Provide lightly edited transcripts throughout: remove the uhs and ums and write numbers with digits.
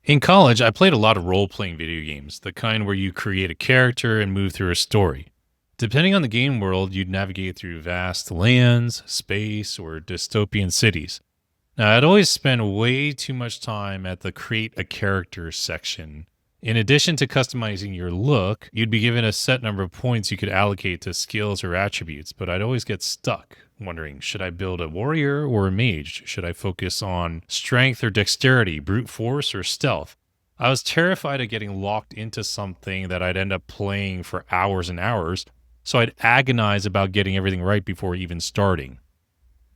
In college, I played a lot of role playing video games, the kind where you create a character and move through a story. Depending on the game world, you'd navigate through vast lands, space, or dystopian cities. Now, I'd always spend way too much time at the create a character section. In addition to customizing your look, you'd be given a set number of points you could allocate to skills or attributes, but I'd always get stuck wondering, should I build a warrior or a mage? Should I focus on strength or dexterity, brute force or stealth? I was terrified of getting locked into something that I'd end up playing for hours and hours, so I'd agonize about getting everything right before even starting.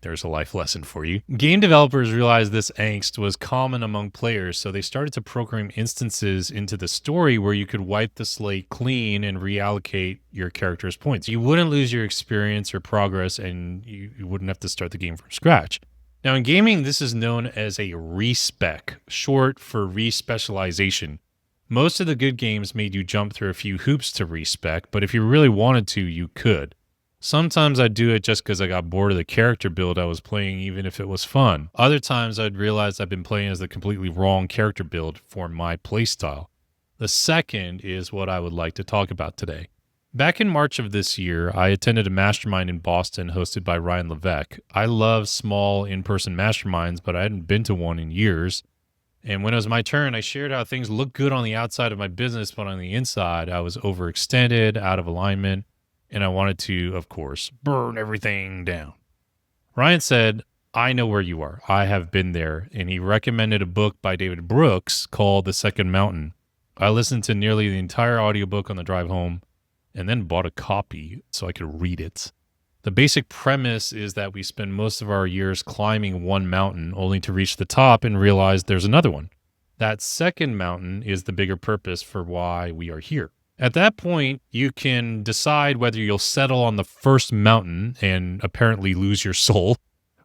There's a life lesson for you. Game developers realized this angst was common among players, so they started to program instances into the story where you could wipe the slate clean and reallocate your character's points. You wouldn't lose your experience or progress, and you wouldn't have to start the game from scratch. Now, in gaming, this is known as a respec, short for respecialization. Most of the good games made you jump through a few hoops to respec, but if you really wanted to, you could. Sometimes I'd do it just because I got bored of the character build I was playing, even if it was fun. Other times I'd realize I've been playing as the completely wrong character build for my playstyle. The second is what I would like to talk about today. Back in March of this year, I attended a mastermind in Boston hosted by Ryan Levesque. I love small in-person masterminds, but I hadn't been to one in years. And when it was my turn, I shared how things looked good on the outside of my business, but on the inside, I was overextended, out of alignment, and I wanted to, of course, burn everything down. Ryan said, I know where you are. I have been there. And he recommended a book by David Brooks called The Second Mountain. I listened to nearly the entire audiobook on the drive home and then bought a copy so I could read it. The basic premise is that we spend most of our years climbing one mountain only to reach the top and realize there's another one. That second mountain is the bigger purpose for why we are here. At that point, you can decide whether you'll settle on the first mountain and apparently lose your soul,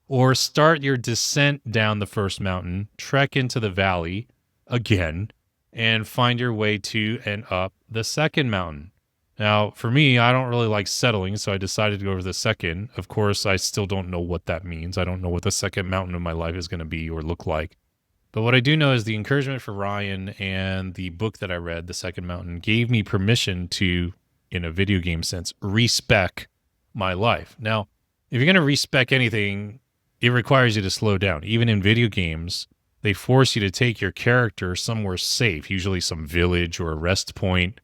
or start your descent down the first mountain, trek into the valley again, and find your way to and up the second mountain. Now, for me, I don't really like settling, so I decided to go for the second. Of course, I still don't know what that means. I don't know what the second mountain of my life is going to be or look like. But what I do know is the encouragement for Ryan and the book that I read, The Second Mountain, gave me permission to, in a video game sense, respec my life. Now, if you're going to respec anything, it requires you to slow down. Even in video games, they force you to take your character somewhere safe, usually some village or a rest point,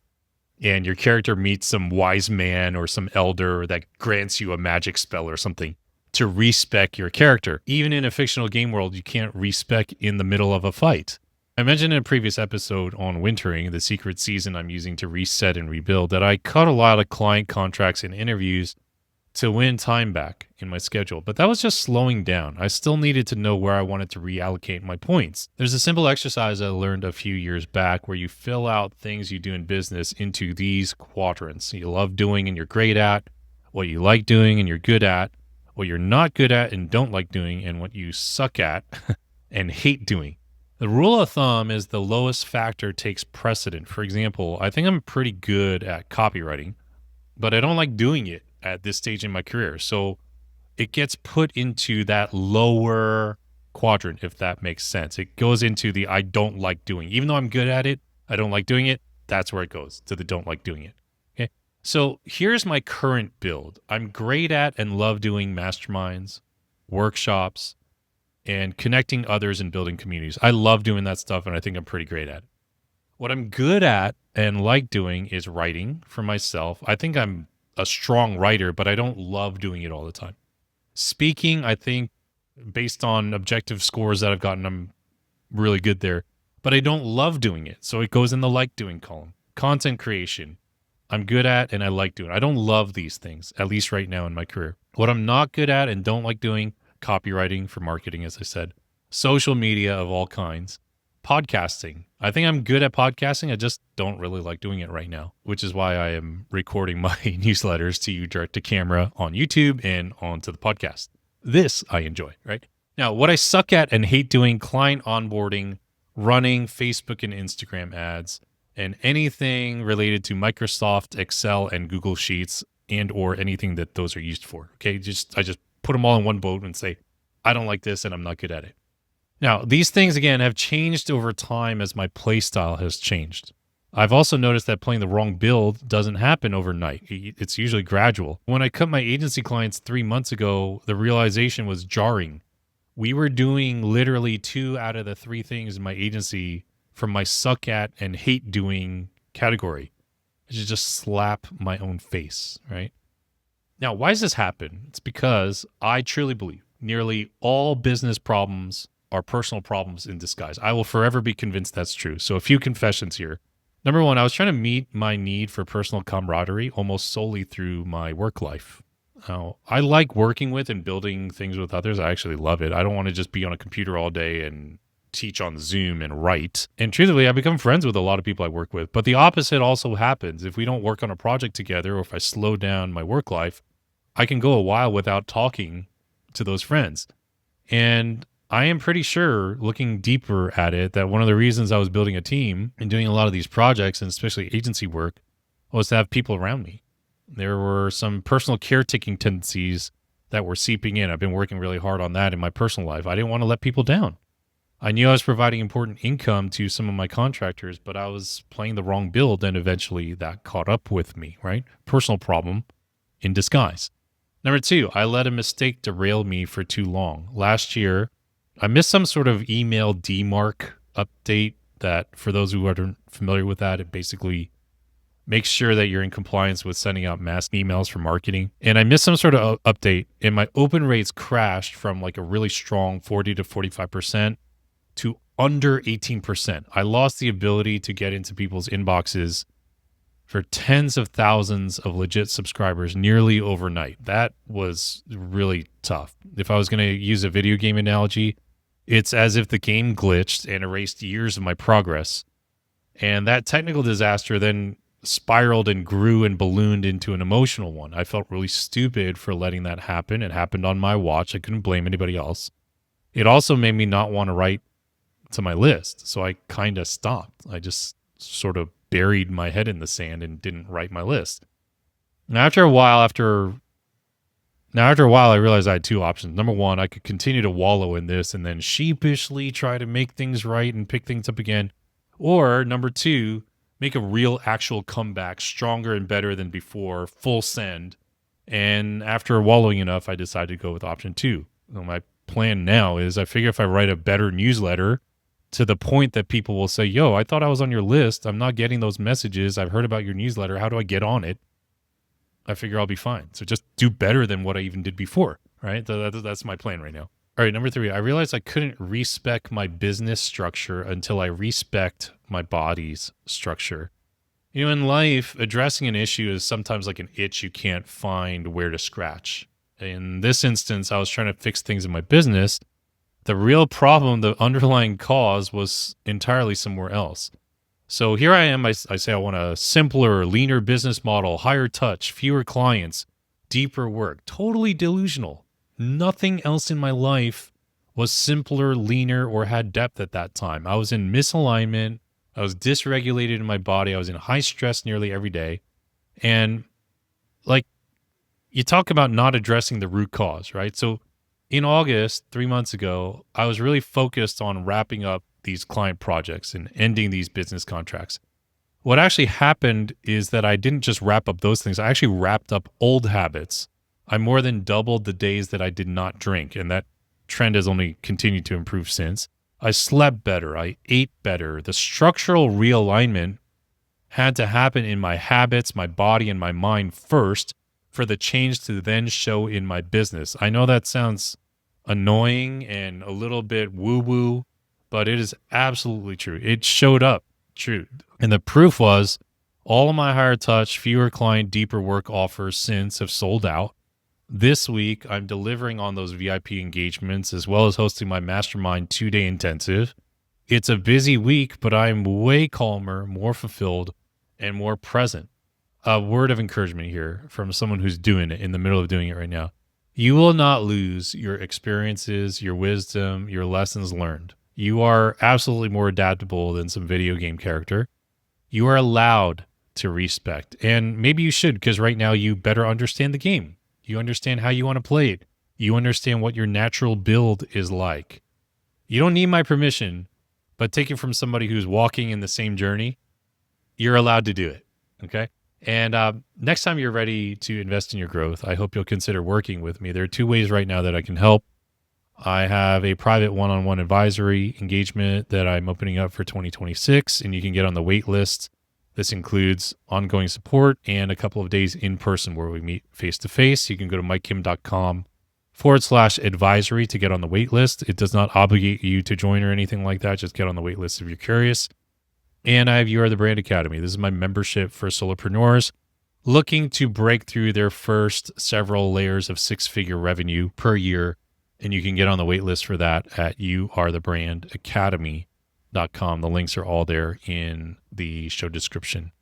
and your character meets some wise man or some elder that grants you a magic spell or something to respec your character. Even in a fictional game world, you can't respec in the middle of a fight. I mentioned in a previous episode on wintering, the secret season I'm using to reset and rebuild, that I cut a lot of client contracts and interviews to win time back in my schedule. But that was just slowing down. I still needed to know where I wanted to reallocate my points. There's a simple exercise I learned a few years back where you fill out things you do in business into these quadrants. You love doing and you're great at, what you like doing and you're good at, what you're not good at and don't like doing, and what you suck at and hate doing. The rule of thumb is the lowest factor takes precedent. For example, I think I'm pretty good at copywriting, but I don't like doing it at this stage in my career. So it gets put into that lower quadrant, if that makes sense. It goes into the I don't like doing. Even though I'm good at it, I don't like doing it. That's where it goes, to the don't like doing it. Okay. So here's my current build. I'm great at and love doing masterminds, workshops, and connecting others and building communities. I love doing that stuff, and I think I'm pretty great at it. What I'm good at and like doing is writing for myself. I think I'm a strong writer, but I don't love doing it all the time. Speaking, I think, based on objective scores that I've gotten, I'm really good there, but I don't love doing it. So it goes in the like doing column. Content creation, I'm good at and I like doing. I don't love these things, at least right now in my career. What I'm not good at and don't like doing, copywriting for marketing, as I said, social media of all kinds, podcasting. I think I'm good at podcasting. I just don't really like doing it right now, which is why I am recording my newsletters to you direct to camera on YouTube and onto the podcast. This I enjoy, right? Now, what I suck at and hate doing, client onboarding, running Facebook and Instagram ads, and anything related to Microsoft, Excel, and Google Sheets, and or anything that those are used for. Okay, I just put them all in one boat and say, I don't like this and I'm not good at it. Now, these things again have changed over time as my play style has changed. I've also noticed that playing the wrong build doesn't happen overnight. It's usually gradual. When I cut my agency clients 3 months ago, the realization was jarring. We were doing literally 2 out of the 3 things in my agency from my suck at and hate doing category. I should just slap my own face, right? Now, why does this happen? It's because I truly believe nearly all business problems are personal problems in disguise. I will forever be convinced that's true. So, a few confessions here. Number one, I was trying to meet my need for personal camaraderie almost solely through my work life. Now, I like working with and building things with others. I actually love it. I don't want to just be on a computer all day and teach on Zoom and write. And truthfully, I become friends with a lot of people I work with. But the opposite also happens. If we don't work on a project together, or if I slow down my work life, I can go a while without talking to those friends. And I am pretty sure, looking deeper at it, that one of the reasons I was building a team and doing a lot of these projects, and especially agency work, was to have people around me. There were some personal caretaking tendencies that were seeping in. I've been working really hard on that in my personal life. I didn't want to let people down. I knew I was providing important income to some of my contractors, but I was playing the wrong build, and eventually that caught up with me, right? Personal problem in disguise. Number two, I let a mistake derail me for too long. Last year, I missed some sort of email DMARC update that, for those who aren't familiar with that, it basically makes sure that you're in compliance with sending out mass emails for marketing. And I missed some sort of update, and my open rates crashed from like a really strong 40 to 45% to under 18%. I lost the ability to get into people's inboxes for tens of thousands of legit subscribers nearly overnight. That was really tough. If I was going to use a video game analogy, it's as if the game glitched and erased years of my progress. And that technical disaster then spiraled and grew and ballooned into an emotional one. I felt really stupid for letting that happen. It happened on my watch. I couldn't blame anybody else. It also made me not want to write to my list. So I kind of stopped. I just sort of buried my head in the sand and didn't write my list. Now, after a while, I realized I had 2 options. Number one, I could continue to wallow in this and then sheepishly try to make things right and pick things up again. Or number 2, make a real actual comeback, stronger and better than before, full send. And after wallowing enough, I decided to go with option 2. So my plan now is I figure if I write a better newsletter to the point that people will say, yo, I thought I was on your list. I'm not getting those messages. I've heard about your newsletter. How do I get on it? I figure I'll be fine. So just do better than what I even did before, right? That's my plan right now. All right, number 3, I realized I couldn't respec my business structure until I respect my body's structure. You know, in life, addressing an issue is sometimes like an itch you can't find where to scratch. In this instance, I was trying to fix things in my business. The real problem, the underlying cause, was entirely somewhere else. So here I am. I say I want a simpler, leaner business model, higher touch, fewer clients, deeper work. Totally delusional. Nothing else in my life was simpler, leaner, or had depth at that time. I was in misalignment. I was dysregulated in my body. I was in high stress nearly every day. And like, you talk about not addressing the root cause, right? So in August, 3 months ago, I was really focused on wrapping up these client projects and ending these business contracts. What actually happened is that I didn't just wrap up those things. I actually wrapped up old habits. I more than doubled the days that I did not drink, and that trend has only continued to improve since. I slept better. I ate better. The structural realignment had to happen in my habits, my body, and my mind first for the change to then show in my business. I know that sounds annoying and a little bit woo-woo, but it is absolutely true. It showed up true. And the proof was all of my higher touch, fewer client, deeper work offers since have sold out. This week, I'm delivering on those VIP engagements as well as hosting my mastermind 2-day intensive. It's a busy week, but I'm way calmer, more fulfilled, and more present. A word of encouragement here from someone who's doing it, in the middle of doing it right now. You will not lose your experiences, your wisdom, your lessons learned. You are absolutely more adaptable than some video game character. You are allowed to respect. And maybe you should, because right now you better understand the game. You understand how you want to play it. You understand what your natural build is like. You don't need my permission, but take it from somebody who's walking in the same journey. You're allowed to do it. Okay. And next time you're ready to invest in your growth, I hope you'll consider working with me. There are 2 ways right now that I can help. I have a private one-on-one advisory engagement that I'm opening up for 2026, and you can get on the wait list. This includes ongoing support and a couple of days in person where we meet face to face. You can go to mikekim.com/advisory to get on the wait list. It does not obligate you to join or anything like that. Just get on the wait list if you're curious. And I have You Are the Brand Academy. This is my membership for solopreneurs looking to break through their first several layers of 6-figure revenue per year. And you can get on the wait list for that at youarethebrandacademy.com. The links are all there in the show description.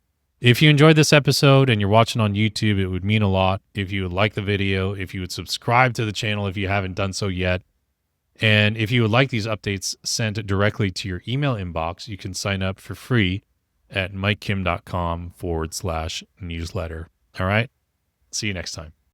If you enjoyed this episode and you're watching on YouTube, it would mean a lot if you would like the video, if you would subscribe to the channel if you haven't done so yet. And if you would like these updates sent directly to your email inbox, you can sign up for free at mikekim.com/newsletter. All right. See you next time.